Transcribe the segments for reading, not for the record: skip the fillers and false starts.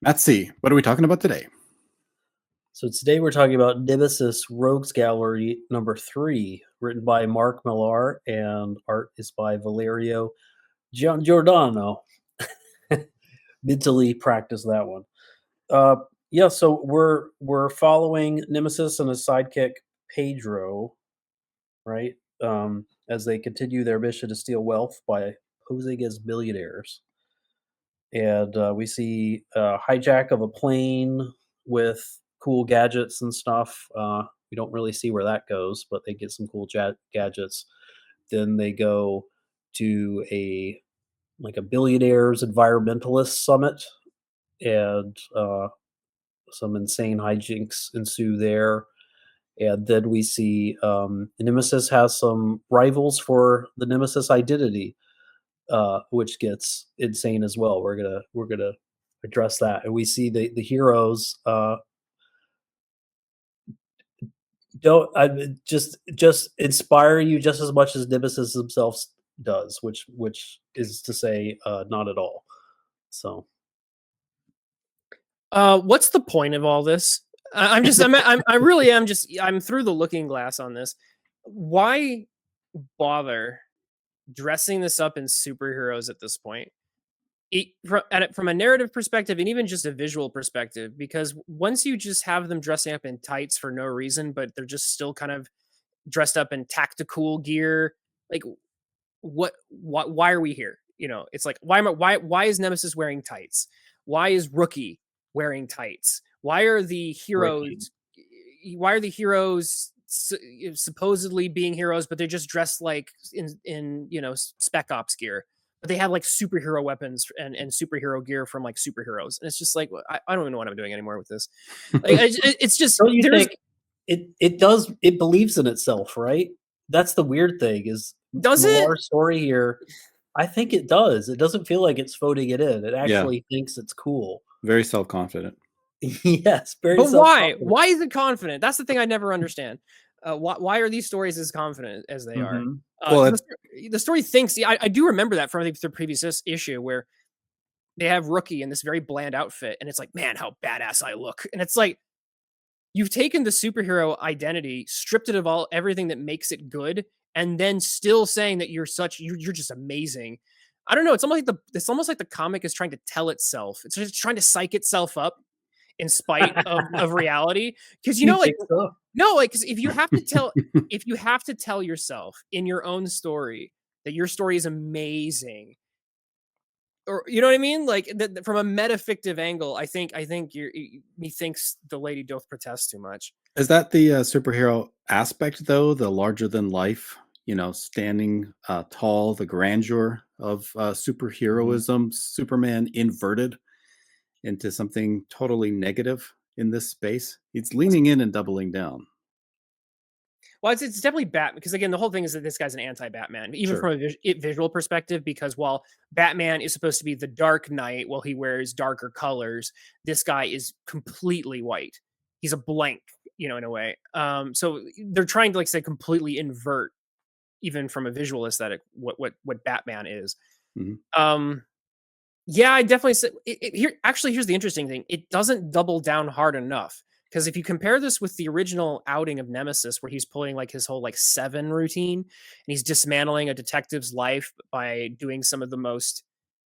Let's see. What are we talking about today? So today we're talking about Nemesis Rogues Gallery number 3, written by Mark Millar and art is by Valerio Giordano. Mentally practice that one. Uh, yeah, so we're following Nemesis and his sidekick Pedro, right? As they continue their mission to steal wealth by posing as millionaires. And we see a hijack of a plane with cool gadgets and stuff. We don't really see where that goes, but they get some cool gadgets. Then they go to a billionaires environmentalist summit, and some insane hijinks ensue there. And then we see Nemesis has some rivals for the Nemesis identity, which gets insane as well. We're gonna address that, and we see the heroes don't just inspire you just as much as Nemesis himself does, which is to say, not at all. So What's the point of all this? I'm just, I really am just, I'm through the looking glass on this. Why bother dressing this up in superheroes at this point? From a narrative perspective and even just a visual perspective, because once you just have them dressing up in tights for no reason, but they're just still kind of dressed up in tactical gear, like why are we here? It's like, why is Nemesis wearing tights? Why is Rookie wearing tights? Why are the heroes supposedly being heroes, but they're just dressed like in spec ops gear, but they have like superhero weapons and superhero gear from like superheroes, and it's just like, I don't even know what I'm doing anymore with this. Like, it's just, don't you think it believes in itself, right? That's the weird thing is does it? Our story here, I think it does. It doesn't feel like it's phoning it in. It actually thinks it's cool. Very self-confident. Yes, very. But why? Why is it confident? That's the thing I never understand. Why are these stories as confident as they are? Well, the story thinks. I do remember that from the previous issue where they have Rookie in this very bland outfit, and it's like, man, how badass I look. And it's like, you've taken the superhero identity, stripped it of everything that makes it good, and then still saying that you're just amazing. I don't know. It's almost like the comic is trying to tell itself. It's just trying to psych itself up in spite of reality. Because because if you have to tell yourself in your own story that your story is amazing, or you know what I mean, like from a metafictive angle, I think he thinks the lady doth protest too much. Is that the superhero aspect, though? The larger than life, standing tall, the grandeur of superheroism, Superman inverted into something totally negative in this space. It's leaning in and doubling down. Well, it's definitely Batman, because again, the whole thing is that this guy's an anti-Batman, even from a visual perspective, because while Batman is supposed to be the Dark Knight, while he wears darker colors, this guy is completely white. He's a blank, in a way. So they're trying to, like, say, completely invert, even from a visual aesthetic, what Batman is. Mm-hmm. Yeah, I definitely say here's the interesting thing. It doesn't double down hard enough. Because if you compare this with the original outing of Nemesis, where he's pulling like his whole like 7 routine, and he's dismantling a detective's life by doing some of the most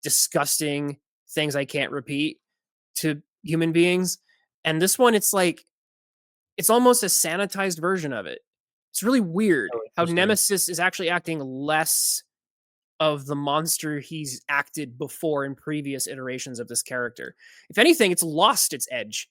disgusting things I can't repeat to human beings. And this one, it's like, it's almost a sanitized version of it. It's really weird how Nemesis is actually acting less of the monster he's acted before in previous iterations of this character. If anything, it's lost its edge.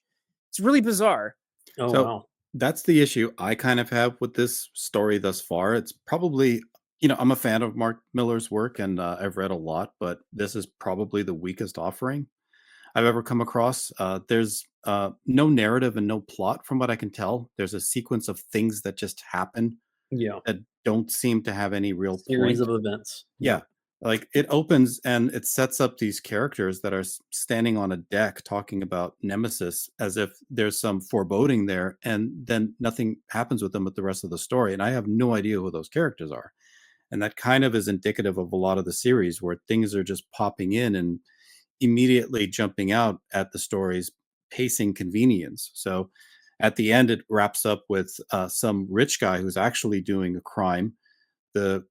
It's really bizarre. Wow. That's the issue I kind of have with this story thus far. It's probably, I'm a fan of Mark Millar's work, and I've read a lot, but this is probably the weakest offering I've ever come across. There's no narrative and no plot from what I can tell. There's a sequence of things that just happen that don't seem to have any real series of events. Yeah. Like, it opens and it sets up these characters that are standing on a deck talking about Nemesis as if there's some foreboding there, and then nothing happens with them with the rest of the story. And I have no idea who those characters are. And that kind of is indicative of a lot of the series, where things are just popping in and immediately jumping out at the story's pacing convenience. So at the end, it wraps up with some rich guy who's actually doing a crime. The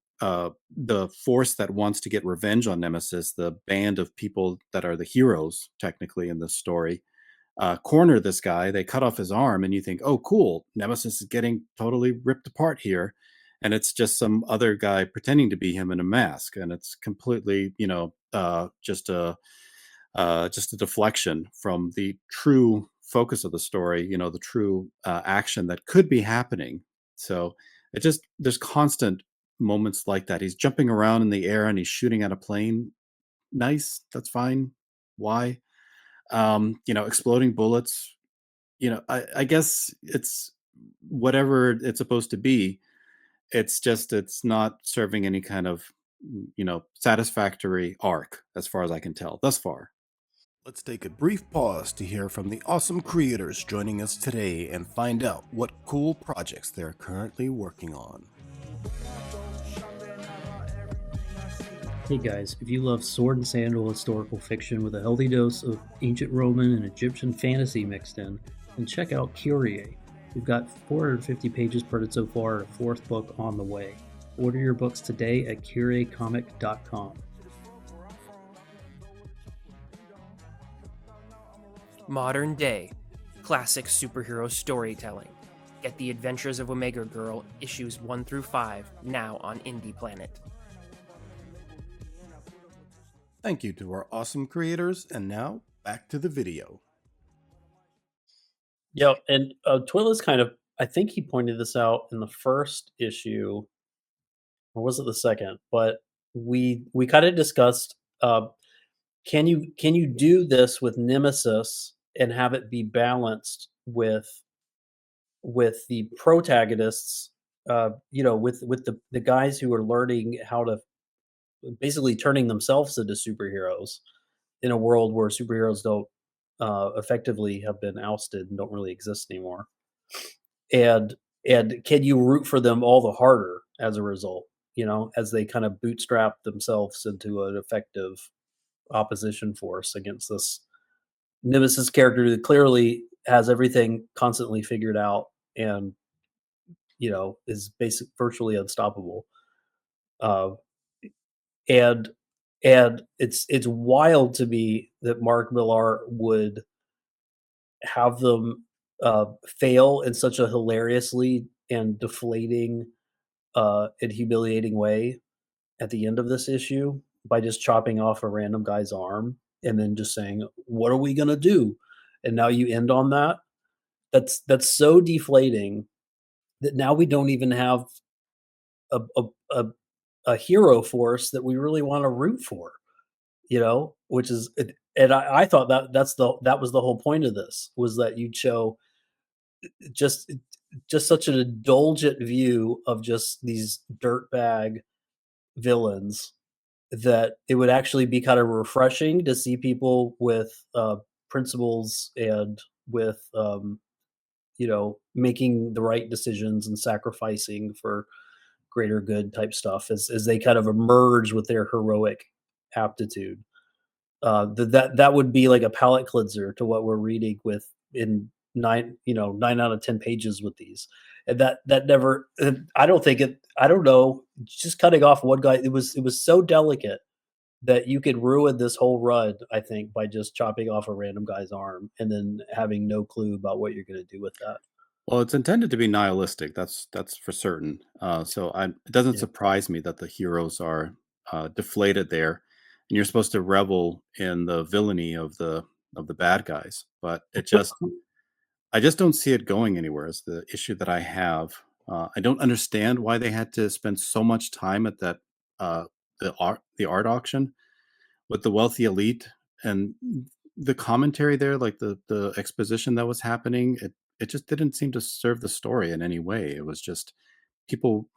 force that wants to get revenge on Nemesis, the band of people that are the heroes technically in this story, corner this guy. They cut off his arm, and you think, "Oh, cool! Nemesis is getting totally ripped apart here," and it's just some other guy pretending to be him in a mask, and it's completely, just a deflection from the true focus of the story. The true action that could be happening. So it just there's constant moments like that. He's jumping around in the air and he's shooting at a plane. Nice, that's fine. Why? Exploding bullets. I guess it's whatever it's supposed to be. It's just it's not serving any kind of satisfactory arc as far as I can tell thus far. Let's take a brief pause to hear from the awesome creators joining us today and find out what cool projects they're currently working on. Hey guys, if you love sword and sandal historical fiction with a healthy dose of ancient Roman and Egyptian fantasy mixed in, then check out Kyrie. We've got 450 pages printed so far, and a fourth book on the way. Order your books today at curiecomic.com. Modern day, classic superhero storytelling. Get The Adventures of Omega Girl, issues 1 through 5, now on Indie Planet. Thank you to our awesome creators, and now back to the video. Yeah, and Twitless I think he pointed this out in the first issue, or was it the second? But we kind of discussed, can you do this with Nemesis and have it be balanced with the protagonists, with the guys who are learning how to basically turning themselves into superheroes in a world where superheroes don't effectively have been ousted and don't really exist anymore. And can you root for them all the harder as a result, as they kind of bootstrap themselves into an effective opposition force against this Nemesis character that clearly has everything constantly figured out and, is virtually unstoppable. Uh, and it's wild to me that Mark Millar would have them fail in such a hilariously and deflating and humiliating way at the end of this issue by just chopping off a random guy's arm and then just saying, "What are we gonna do?" And now you end on that. That's so deflating that now we don't even have a a a, a hero force that we really want to root for. Which is and I thought that was the whole point of this, was that you'd show just just such an indulgent view of just these dirtbag villains, that it would actually be kind of refreshing to see people with principles and with making the right decisions and sacrificing for greater good type stuff as they kind of emerge with their heroic aptitude. That would be like a palate cleanser to what we're reading with in 9 out of 10 pages with these. And that never I don't think it I don't know, just cutting off one guy, it was so delicate that you could ruin this whole run, I think, by just chopping off a random guy's arm and then having no clue about what you're gonna do with that. Well, it's intended to be nihilistic. That's for certain. It doesn't Yeah. surprise me that the heroes are deflated there, and you're supposed to revel in the villainy of the bad guys. But I just don't see it going anywhere. Is the issue that I have. I don't understand why they had to spend so much time at that uh, the art auction with the wealthy elite and the commentary there, like the exposition that was happening. It just didn't seem to serve the story in any way. It was just people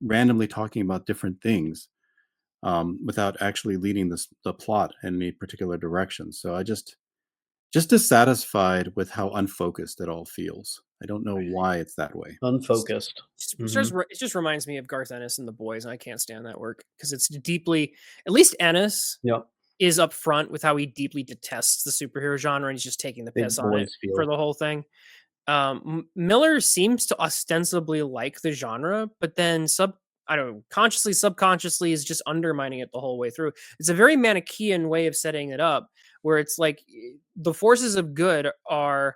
randomly talking about different things without actually leading the plot in any particular direction. So I just dissatisfied with how unfocused it all feels. I don't know why it's that way. Unfocused. Mhm. It just reminds me of Garth Ennis and The Boys, and I can't stand that work because it's deeply, at least Ennis, Yep. is upfront with how he deeply detests the superhero genre, and he's just taking the Big piss on it boys for feel. the whole thing. Miller seems to ostensibly like the genre, but then I don't know, consciously, subconsciously is just undermining it the whole way through. It's a very Manichaean way of setting it up, where it's like the forces of good are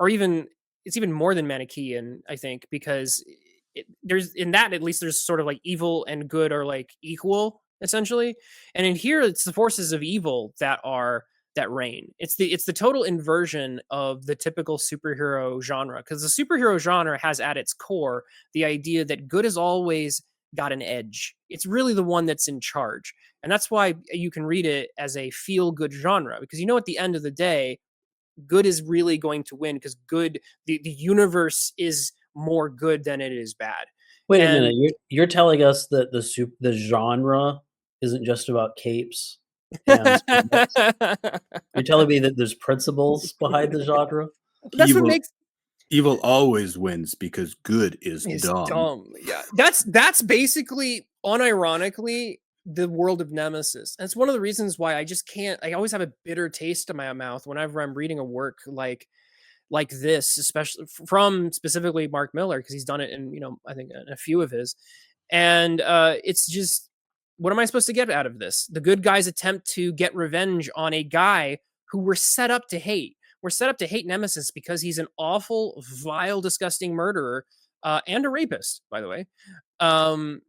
even it's even more than Manichaean, I think, because there's in that at least there's sort of like evil and good are like equal essentially, and in here it's the forces of evil that reign. It's the total inversion of the typical superhero genre, because the superhero genre has at its core the idea that good has always got an edge. It's really the one that's in charge, and that's why you can read it as a feel good genre, because at the end of the day good is really going to win, because the universe is more good than it is bad. Wait a minute, And you're telling us that the genre isn't just about capes and spandex? You're telling me that there's principles behind the genre? that's what Evil makes evil always wins because good is is dumb. dumb. Yeah. That's basically unironically the world of Nemesis. That's one of the reasons why I just can't I always have a bitter taste in my mouth whenever I'm reading a work like this, especially from specifically Mark Miller, because he's done it in, I think a few of his. And it's just, what am I supposed to get out of this? The good guys attempt to get revenge on a guy who we're set up to hate. We're set up to hate Nemesis because he's an awful, vile, disgusting murderer, and a rapist, by the way. Um,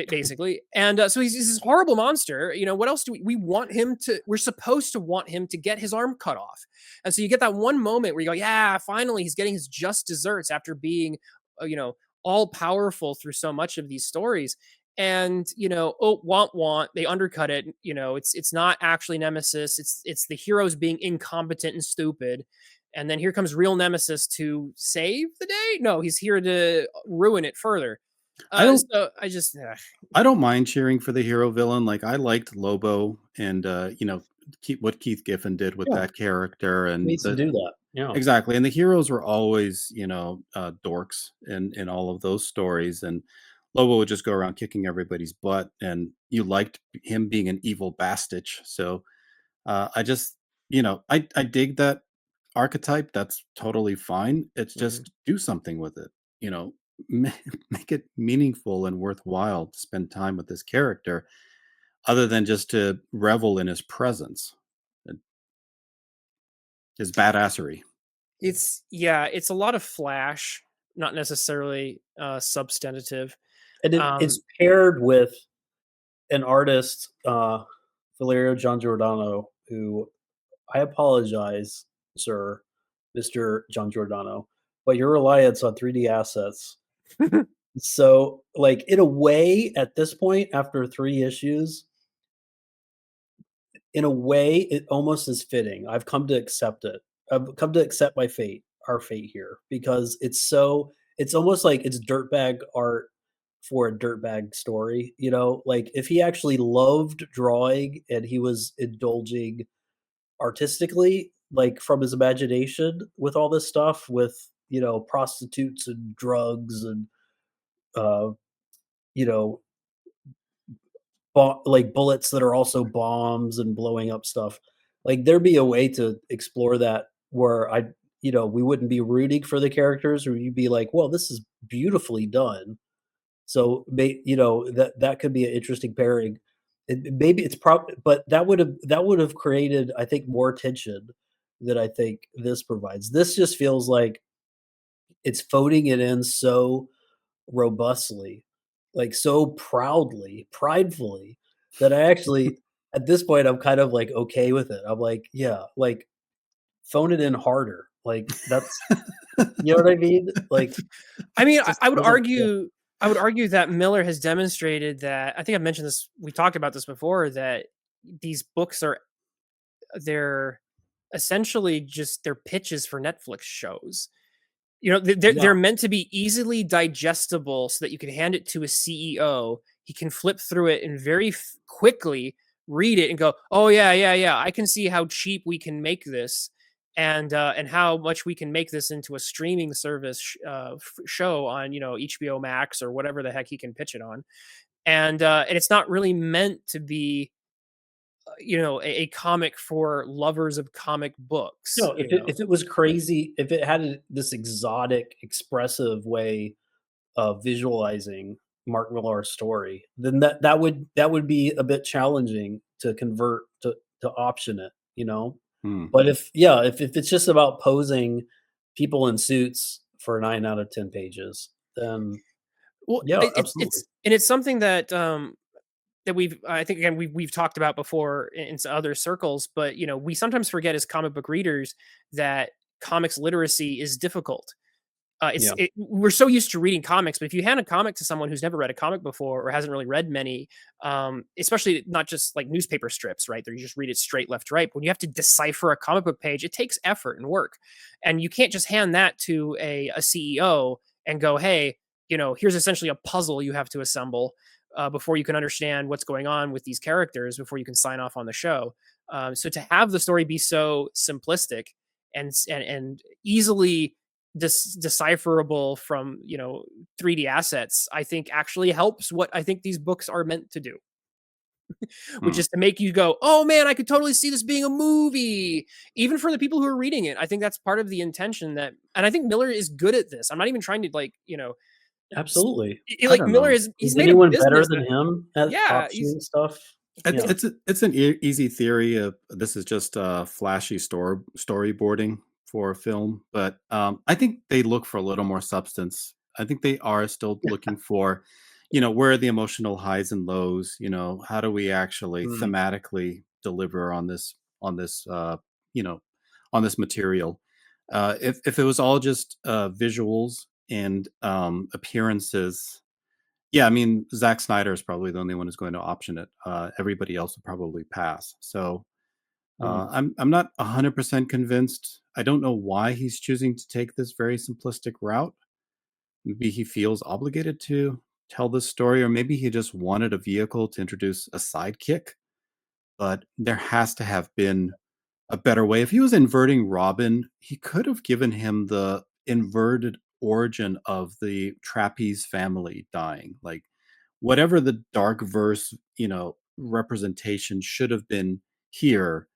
Basically, and so he's this horrible monster. What else do we want him to? We're supposed to want him to get his arm cut off, and so you get that one moment where you go, yeah, finally he's getting his just desserts after being, all powerful through so much of these stories. And oh, want they undercut it. It's not actually Nemesis. It's the heroes being incompetent and stupid. And then here comes real Nemesis to save the day. No, he's here to ruin it further. I don't So I just I don't mind cheering for the hero villain. Like I liked Lobo and what Keith Giffen did with Yeah, that character and needs to the do that. Yeah. exactly. And the heroes were always, dorks in all of those stories. And Lobo would just go around kicking everybody's butt, and you liked him being an evil bastich. So I just, I dig that archetype. That's totally fine. It's Mhm. just do something with it. You know, ma- make it meaningful and worthwhile to spend time with this character, other than just to revel in his presence, and his badassery. It's a lot of flash, not necessarily substantive. And it's Um, paired with an artist, Valerio Giangiordano, who I apologize, sir, Mr. Giangiordano, but your reliance on 3D assets. So, like, in a way, at this point, after 3 issues, in a way, it almost is fitting. I've come to accept it. I've come to accept my fate, our fate here, because it's almost like it's dirtbag art for a dirtbag story, you know? Like, if he actually loved drawing and he was indulging artistically, like, from his imagination with all this stuff with, prostitutes and drugs and, uh, you know, like bullets that are also bombs and blowing up stuff. Like there'd be a way to explore that where we wouldn't be rooting for the characters, or you'd be like, "Well, this is beautifully done." So, that could be an interesting pairing. Maybe it's but that would have created, I think, more tension than I think this provides. This just feels like it's phoning it in so robustly, like, so proudly, pridefully, that I actually at this point, I'm kind of, like, okay with it. I'm like, "Yeah, like, phone it in harder." Like, that's you know what I mean? Like, I mean, just I would doesn't feel. argue that Miller has demonstrated that. I think I've mentioned this. We talked about this before. That these books they're essentially just they're pitches for Netflix shows. Yeah. They're meant to be easily digestible so that you can hand it to a CEO. He can flip through it and very quickly read it and go, "Oh yeah, yeah, yeah. I can see how cheap we can make this, and how much we can make this into a streaming service show on HBO Max or whatever the heck he can pitch it on." And it's not really meant to be a comic for lovers of comic books. No, if it was crazy, if it had this exotic, expressive way of visualizing Mark Millar's story, then that would be a bit challenging to convert to option it, you know? Hmm. But if it's just about posing people in suits for 9 out of 10 pages, then Well, yeah, absolutely. it's something that that I think again we've talked about before in some other circles, but we sometimes forget as comic book readers that comics literacy is difficult. Yeah. We're so used to reading comics, but if you hand a comic to someone who's never read a comic before or hasn't really read many, especially not just like newspaper strips, right? There you just read it straight left to right. When you have to decipher a comic book page, it takes effort and work, and you can't just hand that to a CEO and go, "Hey, here's essentially a puzzle you have to assemble." Before you can understand what's going on with these characters, before you can sign off on the show. So to have the story be so simplistic and easily decipherable from 3D assets, I think actually helps what I think these books are meant to do, which Hmm. is to make you go, "Oh man, I could totally see this being a movie," even for the people who are reading it. I think that's part of the intention and I think Miller is good at this. I'm not even trying to Absolutely. I like don't Miller know. he's Is made a anyone better business. than him at Yeah, he's optioning stuff? It's Yeah. it's an easy theory of this is just flashy storyboarding for a film, but I think they look for a little more substance. I think they are still looking for, where are the emotional highs and lows? How do we actually Mm, thematically deliver on this you know on this material? If it was all just visuals and appearances, yeah, I mean, Zack Snyder is probably the only one who's going to option it. Everybody else will probably pass. So mm. I'm not 100% convinced. I don't know why he's choosing to take this very simplistic route. Maybe he feels obligated to tell this story, or maybe he just wanted a vehicle to introduce a sidekick. But there has to have been a better way. If he was inverting Robin, he could have given him the inverted origin of the trapeze family dying. Like whatever the dark verse, representation should have been here,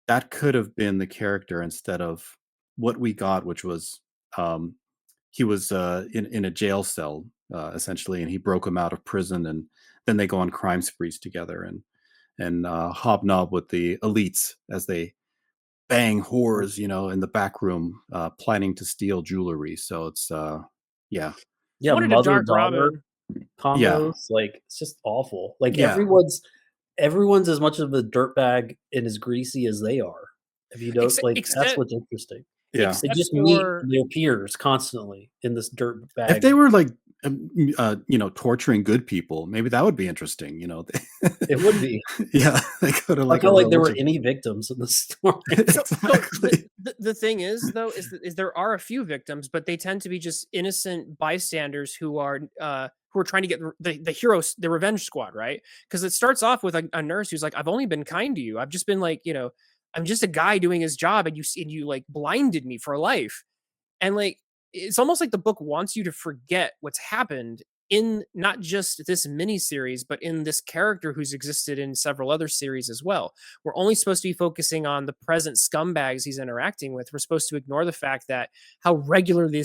that could have been the character instead of what we got, which was he was in a jail cell essentially, and he broke him out of prison, and then they go on crime sprees together and hobnob with the elites as they bang whores, in the back room, planning to steal jewelry. So it's yeah, I Yeah, wanted a Dark mother-daughter Robin. yeah, combos, like, it's just awful. Like, yeah. everyone's as much of a dirtbag and as greasy as they are. If you don't Except like, that's except what's interesting. Yeah. They except just meet for their peers constantly in this If dirtbag. they were like, torturing good people, maybe that would be interesting. It would be. Yeah, they go to I like a felt like there were religion. any victims in the story. so Exactly. the thing is though is there are a few victims, but they tend to be just innocent bystanders who are trying to get the heroes, the revenge squad, right? Because it starts off with a nurse who's like, "I've only been kind to you. I've just been like, I'm just a guy doing his job, and you like blinded me for life." And like it's almost like the book wants you to forget what's happened in not just this mini series, but in this character who's existed in several other series as well. We're only supposed to be focusing on the present scumbags he's interacting with. We're supposed to ignore the fact that how regularly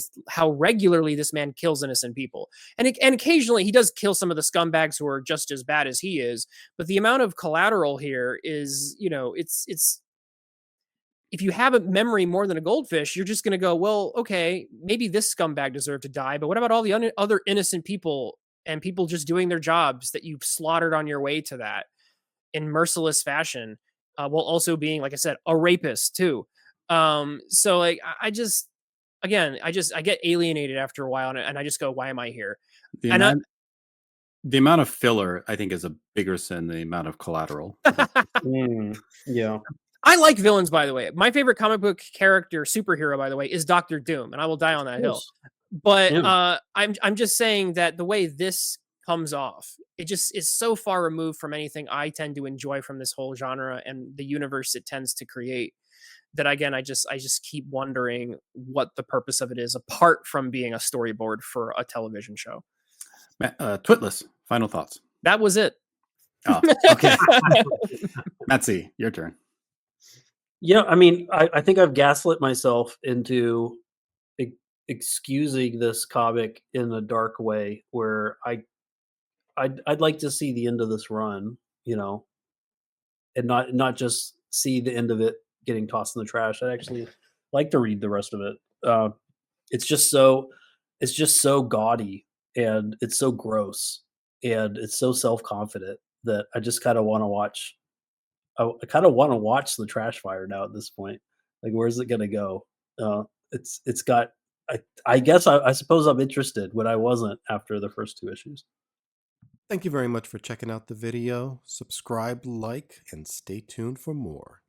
this man kills innocent people, and occasionally he does kill some of the scumbags who are just as bad as he is. But the amount of collateral here is, it's if you have a memory more than a goldfish, you're just going to go, well, okay, maybe this scumbag deserved to die, but what about all the other innocent people and people just doing their jobs that you've slaughtered on your way to that in merciless fashion, while also being, like I said, a rapist too. So like, I just, again, I get alienated after a while, and I just go, why am I here? The And amount the amount of filler, I think, is a bigger sin than the amount of collateral. Yeah. I like villains, by the way. My favorite comic book character, superhero, by the way, is Doctor Doom, and I will die on Of that hill. course. But Yeah. I'm just saying that the way this comes off, it just is so far removed from anything I tend to enjoy from this whole genre and the universe it tends to create. That again, I just keep wondering what the purpose of it is, apart from being a storyboard for a television show. Twitless, final thoughts. That was it. Oh, okay. Metzi, your turn. Yeah, I mean, I think I've gaslit myself into e excusing this comic in a dark way where I'd like to see the end of this run, you know, and not just see the end of it getting tossed in the trash. I'd actually like to read the rest of it. Uh, it's just so it's just so gaudy, and it's so gross, and it's so self-confident that I just kinda wanna watch I kinda wanna watch the trash fire now at this point. Like, where's it gonna go? It's got I guess I suppose I'm interested when I wasn't after the first 2 issues. Thank you very much for checking out the video. Subscribe, like, and stay tuned for more.